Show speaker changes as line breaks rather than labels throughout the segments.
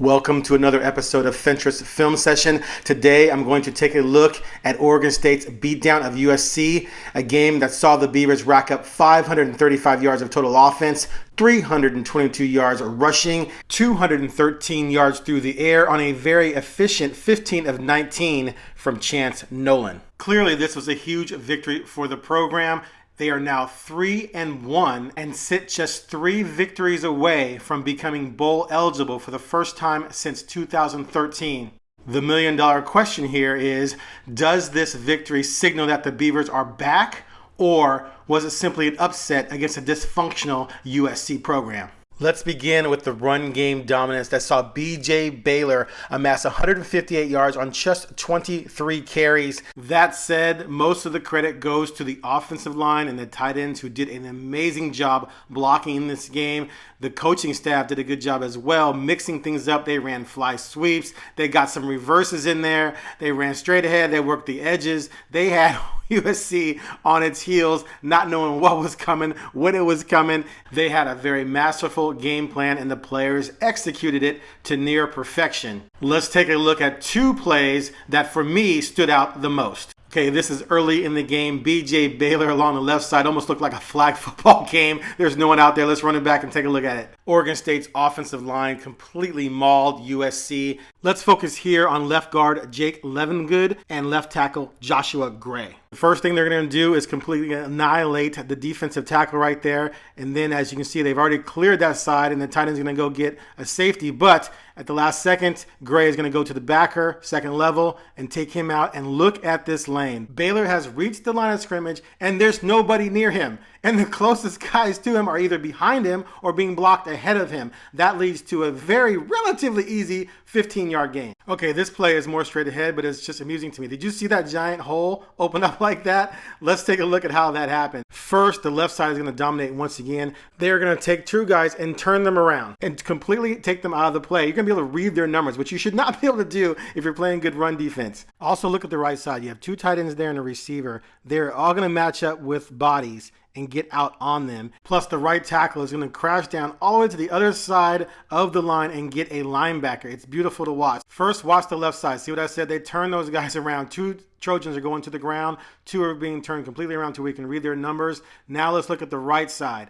Welcome to another episode of Fentress Film Session. Today I'm going to take a look at Oregon State's beatdown of USC, a game that saw the Beavers rack up 535 yards of total offense, 322 yards rushing, 213 yards through the air on a very efficient 15 of 19 from Chance Nolan. Clearly this was a huge victory for the program. They are now 3-1 and sit just 3 victories away from becoming bowl eligible for the first time since 2013. The million-dollar question here is, does this victory signal that the Beavers are back, or was it simply an upset against a dysfunctional USC program? Let's begin with the run game dominance that saw B.J. Baylor amass 158 yards on just 23 carries. That said, most of the credit goes to the offensive line and the tight ends who did an amazing job blocking in this game. The coaching staff did a good job as well, mixing things up. They ran fly sweeps. They got some reverses in there. They ran straight ahead. They worked the edges. They had USC on its heels, not knowing what was coming, when it was coming. They had a very masterful game plan, and the players executed it to near perfection. Let's take a look at 2 plays that for me stood out the most. Okay, this is early in the game. B.J. Baylor along the left side almost looked like a flag football game. There's no one out there. Let's run it back and take a look at it. Oregon State's offensive line completely mauled USC. Let's focus here on left guard Jake Levengood and left tackle Joshua Gray. The first thing they're going to do is completely annihilate the defensive tackle right there. And then, as you can see, they've already cleared that side, and the tight end's going to go get a safety. But at the last second, Gray is going to go to the backer, second level, and take him out. And look at this lane. Baylor has reached the line of scrimmage, and there's nobody near him. And the closest guys to him are either behind him or being blocked ahead of him. That leads to a very relatively easy 15-yard gain. Okay, this play is more straight ahead, but it's just amusing to me. Did you see that giant hole open up like that? Let's take a look at how that happened. First, the left side is going to dominate once again. They're going to take 2 guys and turn them around and completely take them out of the play. You're going to be able to read their numbers, which you should not be able to do if you're playing good run defense. Also, look at the right side. You have 2 tight ends there and a receiver. They're all going to match up with bodies and get out on them. Plus, the right tackle is going to crash down all the way to the other side of the line and get a linebacker. It's beautiful to watch. First, watch the left side. See what I said? They turn those guys around. 2 Trojans are going to the ground. 2 are being turned completely around to where we can read their numbers. Now let's look at the right side.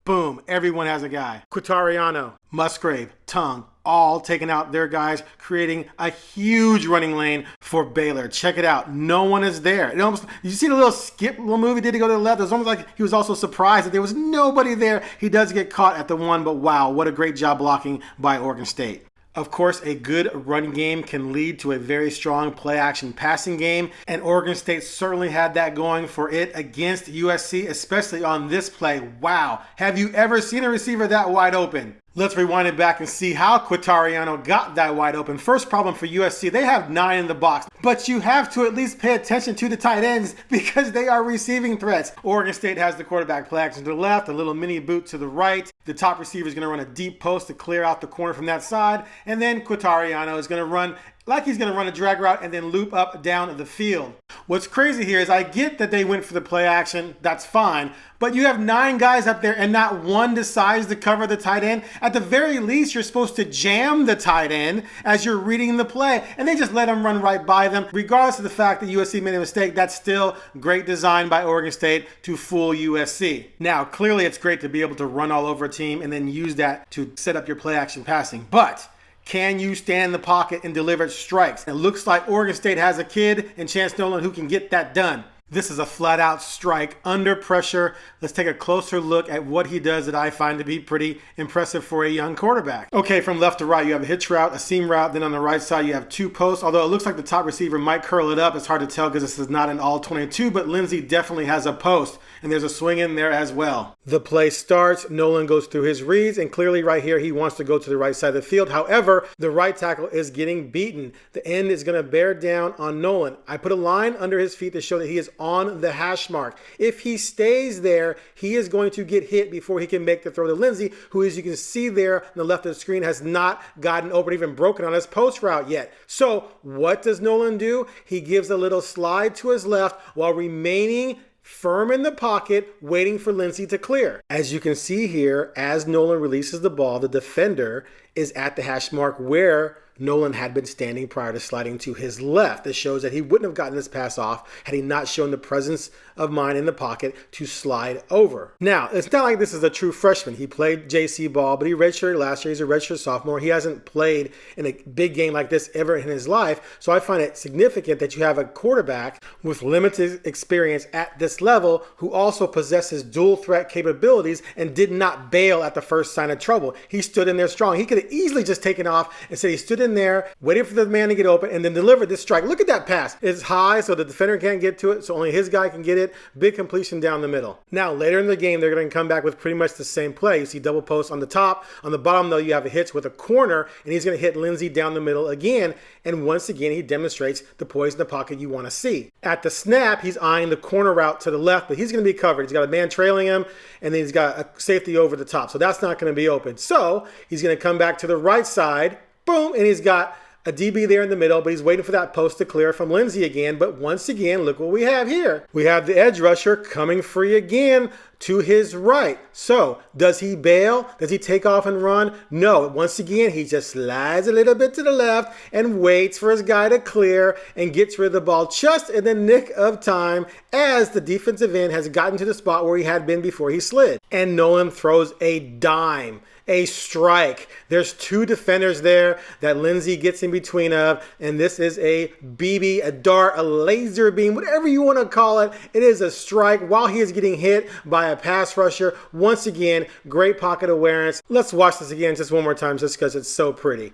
Boom, everyone has a guy. Quintariano, Musgrave, Tongue, all taking out their guys, creating a huge running lane for Baylor. Check it out. No one is there. It almost, you see the little skip little move he did to go to the left? It was almost like he was also surprised that there was nobody there. He does get caught at the 1, but wow, what a great job blocking by Oregon State. Of course, a good run game can lead to a very strong play-action passing game, and Oregon State certainly had that going for it against USC, especially on this play. Wow, have you ever seen a receiver that wide open? Let's rewind it back and see how Quintariano got that wide open. First problem for USC, they have 9 in the box, but you have to at least pay attention to the tight ends because they are receiving threats. Oregon State has the quarterback play action to the left, a little mini boot to the right. The top receiver is going to run a deep post to clear out the corner from that side, and then Quintariano is going to run like he's going to run a drag route and then loop up down the field. What's crazy here is I get that they went for the play action. That's fine. But you have 9 guys up there and not one decides to cover the tight end. At the very least, you're supposed to jam the tight end as you're reading the play. And they just let him run right by them. Regardless of the fact that USC made a mistake, that's still great design by Oregon State to fool USC. Now, clearly it's great to be able to run all over a team and then use that to set up your play action passing. But can you stand in the pocket and deliver strikes? It looks like Oregon State has a kid in Chance Nolan who can get that done. This is a flat-out strike under pressure. Let's take a closer look at what he does that I find to be pretty impressive for a young quarterback. Okay, from left to right, you have a hitch route, a seam route. Then on the right side, you have 2 posts. Although it looks like the top receiver might curl it up. It's hard to tell because this is not an all-22, but Lindsey definitely has a post. And there's a swing in there as well. The play starts. Nolan goes through his reads. And clearly right here, he wants to go to the right side of the field. However, the right tackle is getting beaten. The end is going to bear down on Nolan. I put a line under his feet to show that he is on the hash mark. If he stays there, he is going to get hit before he can make the throw to Lindsey, who, as you can see there on the left of the screen, has not gotten open, even broken on his post route yet. So what does Nolan do? He gives a little slide to his left while remaining firm in the pocket, waiting for Lindsey to clear. As you can see here, as Nolan releases the ball, the defender is at the hash mark where Nolan had been standing prior to sliding to his left. This shows that he wouldn't have gotten this pass off had he not shown the presence of mind in the pocket to slide over. Now, it's not like this is a true freshman. He played JC ball, but he redshirted last year. He's a redshirt sophomore. He hasn't played in a big game like this ever in his life. So I find it significant that you have a quarterback with limited experience at this level who also possesses dual threat capabilities and did not bail at the first sign of trouble. He stood in there strong. He could have easily just taken off and said he stood in there, waited for the man to get open, and then delivered this strike. Look at that pass. It's high, so the defender can't get to it, so only his guy can get it. Big completion down the middle. Now, later in the game, they're going to come back with pretty much the same play. You see double post on the top. On the bottom, though, you have a hitch with a corner, and he's going to hit Lindsey down the middle again, and once again, he demonstrates the poise in the pocket you want to see. At the snap, he's eyeing the corner route to the left, but he's going to be covered. He's got a man trailing him, and then he's got a safety over the top, so that's not going to be open. So he's going to come back to the right side, boom, and he's got a DB there in the middle, but he's waiting for that post to clear from Lindsey again. But once again, look what we have here. We have the edge rusher coming free again to his right. So does he bail? Does he take off and run? No. Once again, he just slides a little bit to the left and waits for his guy to clear and gets rid of the ball just in the nick of time as the defensive end has gotten to the spot where he had been before he slid. And Nolan throws a dime. A strike. There's two defenders there that Lindsey gets in between of, and this is a BB, a dart, a laser beam, whatever you want to call it. It is a strike while he is getting hit by a pass rusher. Once again, great pocket awareness. Let's watch this again just one more time just because it's so pretty.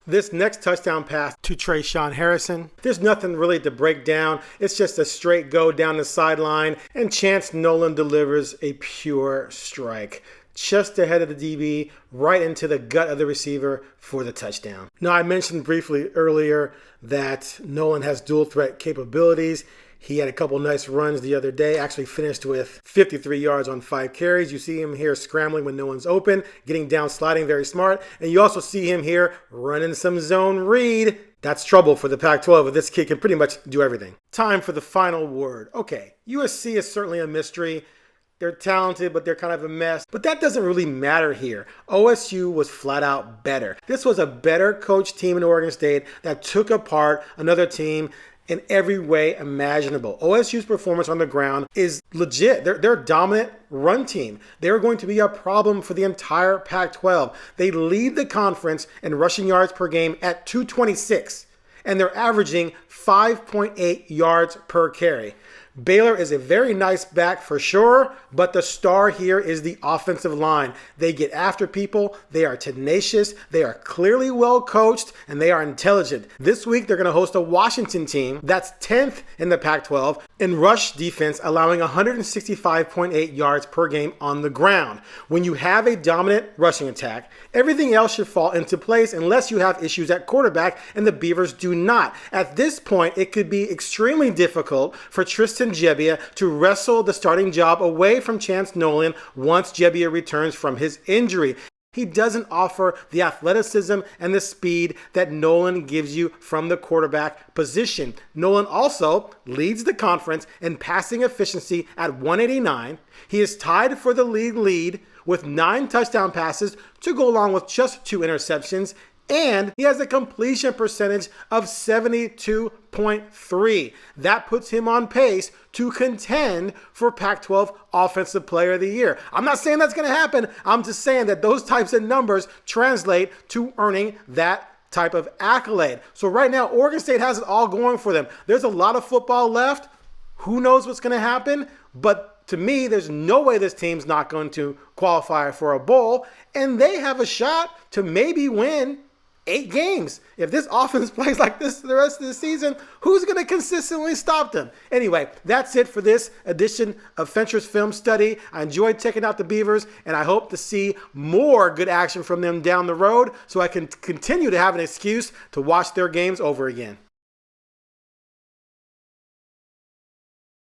This next touchdown pass to Trayshawn Harrison, there's nothing really to break down. It's just a straight go down the sideline, and Chance Nolan delivers a pure strike. Just ahead of the DB, right into the gut of the receiver for the touchdown. Now, I mentioned briefly earlier that Nolan has dual threat capabilities. He had a couple nice runs the other day, actually finished with 53 yards on 5 carries. You see him here scrambling when no one's open, getting down, sliding, very smart. And you also see him here running some zone read. That's trouble for the Pac-12, but this kid can pretty much do everything. Time for the final word. Okay, USC is certainly a mystery. They're talented, but they're kind of a mess. But that doesn't really matter here. OSU was flat out better. This was a better coached team in Oregon State that took apart another team in every way imaginable. OSU's performance on the ground is legit. They're a dominant run team. They're going to be a problem for the entire Pac-12. They lead the conference in rushing yards per game at 226, and they're averaging 5.8 yards per carry. Baylor is a very nice back for sure, but the star here is the offensive line. They get after people, they are tenacious, they are clearly well coached, and they are intelligent. This week, they're going to host a Washington team that's 10th in the Pac-12 in rush defense, allowing 165.8 yards per game on the ground. When you have a dominant rushing attack, everything else should fall into place unless you have issues at quarterback, and the Beavers do not. At this point, it could be extremely difficult for Tristan Gebbia to wrestle the starting job away from Chance Nolan once Gebbia returns from his injury. He doesn't offer the athleticism and the speed that Nolan gives you from the quarterback position. Nolan also leads the conference in passing efficiency at 189. He is tied for the league lead with 9 touchdown passes to go along with just 2 interceptions. And he has a completion percentage of 72.3. That puts him on pace to contend for Pac-12 Offensive Player of the Year. I'm not saying that's going to happen. I'm just saying that those types of numbers translate to earning that type of accolade. So right now, Oregon State has it all going for them. There's a lot of football left. Who knows what's going to happen? But to me, there's no way this team's not going to qualify for a bowl. And they have a shot to maybe win 8 games. If this offense plays like this the rest of the season, who's going to consistently stop them? Anyway, that's it for this edition of Fentress Film Study. I enjoyed checking out the Beavers, and I hope to see more good action from them down the road so I can continue to have an excuse to watch their games over again.